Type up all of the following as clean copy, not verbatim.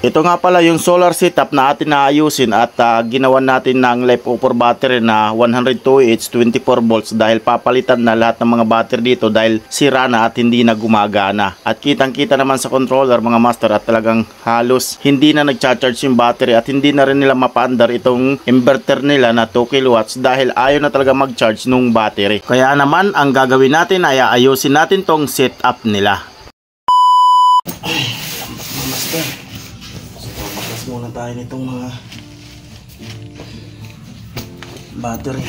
Ito nga pala yung solar setup na atin naayusin at ginawan natin ng leftover battery na 102H 24 volts dahil papalitan na lahat ng mga battery dito dahil sira na at hindi na gumagana. At kitang kita naman sa controller mga master at talagang halos hindi na nagcha-charge yung battery at hindi na rin nila mapaandar itong inverter nila na 2 kilowatts dahil ayaw na talaga mag-charge nung battery. Kaya naman ang gagawin natin ay ayusin natin tong setup nila. Ay, mga master. Bakas muna tayo nitong mga battery.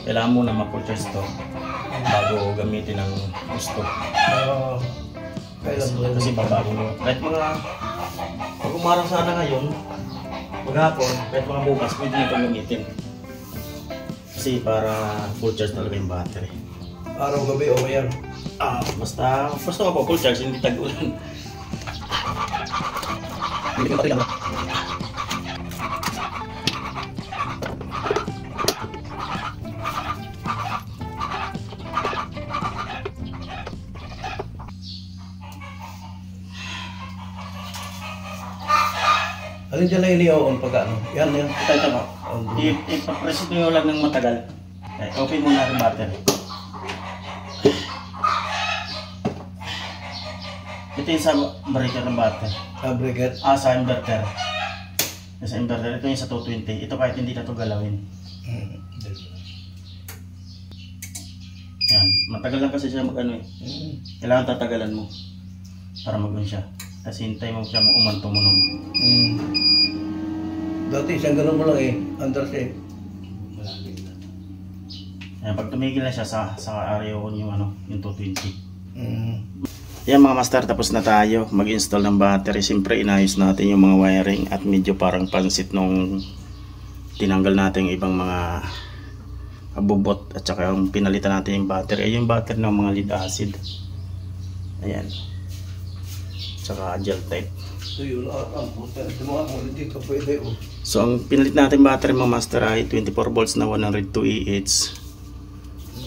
kailangan muna ma-purchase to bago gamitin ng gusto. Kasi babago mo. Kahit mga pag umarang sana ngayon, maghapon, kahit mga bukas, pwede nyo itong gamitin. Kasi para full charge talaga yung battery. Araw gabi o yan? Basta ako full charge, hindi tag-ulan. Hindi ko lang. Alin dyan na iliyaw ang pag-ano? Yan. Ito mo. Ipapress nyo lang ng matagal. Okay muna ang battery. Ito yung sa breaker ng battery. Breaker? Sa inverter. Sa inverter. Ito yung sa 220. Ito kahit hindi na ito galawin. Yan. Matagal lang kasi siya mag-ano eh. Kailangan tatagalan mo para mag-on siya. Kasi hintay mo siya umantumunog. Dati isang ganun mo lang eh. Under siya eh. Ayan, pag tumigil na siya sa area ko yung yung 220. Yan mga master, tapos na tayo mag-install ng battery. Siyempre inayos natin yung mga wiring at medyo parang pansit nung tinanggal natin yung ibang mga abubot at saka yung pinalitan natin yung battery. Ay yung battery ng mga lead acid. Ayan. Saka gel type. So yun, hindi ka pwede oh. So ang pinalit natin battery mga master ay 24 volts na 102Ah.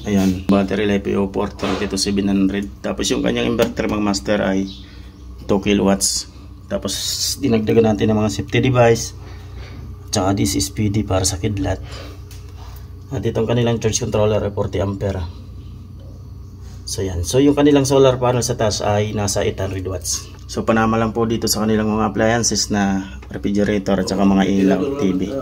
Ayan, battery life PO4 32,700. Tapos yung kanyang inverter mga master ay 2 kilowatts. Tapos dinagdagan natin ng mga safety device. Tsaka this is PD para sa kidlat. At itong kanilang charge controller ay 40 ampere. So yan. So yung kanilang solar panel sa taas ay nasa 800 watts. So panama lang po dito sa kanilang mga appliances na refrigerator at saka mga ilaw, TV.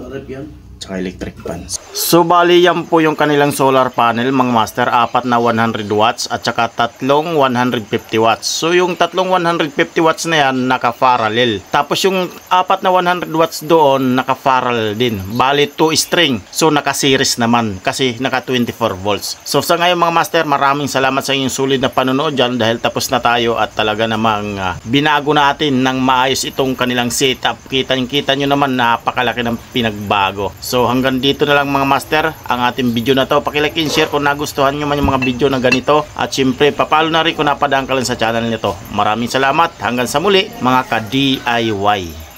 Tsaka electric fans. So bali yan po yung kanilang solar panel mga master, apat na 100 watts at saka tatlong 150 watts. So yung tatlong 150 watts na yan naka-parallel. Tapos yung apat na 100 watts doon naka-parallel din. Bali 2 string. So naka-series naman kasi naka 24 volts. So sa ngayon mga master, maraming salamat sa inyong sulit na panonood dyan dahil tapos na tayo at talaga namang binago natin ng maayos itong kanilang setup. Kita nyo naman napakalaki ng pinagbago. So hanggang dito na lang mga master ang ating video na to. Paki-like and share kung nagustuhan nyo man yung mga video na ganito. At syempre papalo na rin kung napadaan ka lang sa channel nito. Maraming salamat. Hanggang sa muli mga ka-DIY.